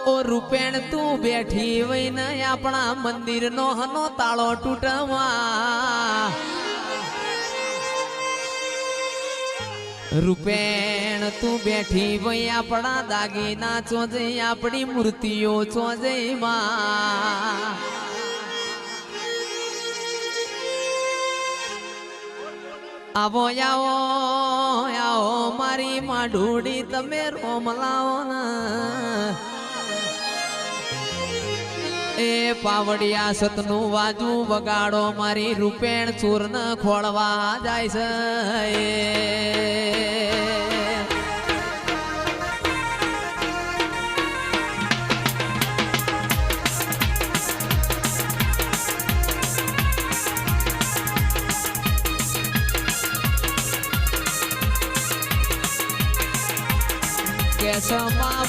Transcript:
ઓ રૂપેણ તું બેઠી વઈને આપણા મંદિર નો હનો તાળો તૂટવા રૂપેણ તું બેઠી વઈ આપણા દાગીના ચોજે આપણી મૂર્તિઓ ચોજે માં આવો આવો આવો મારી માઢુડી તમે રોમ લાવો ને એ પાવડિયા સતનું વાજુ વગાડો મારી રૂપેણ ચૂર્ણ ખોળવા જાય છે કે સમા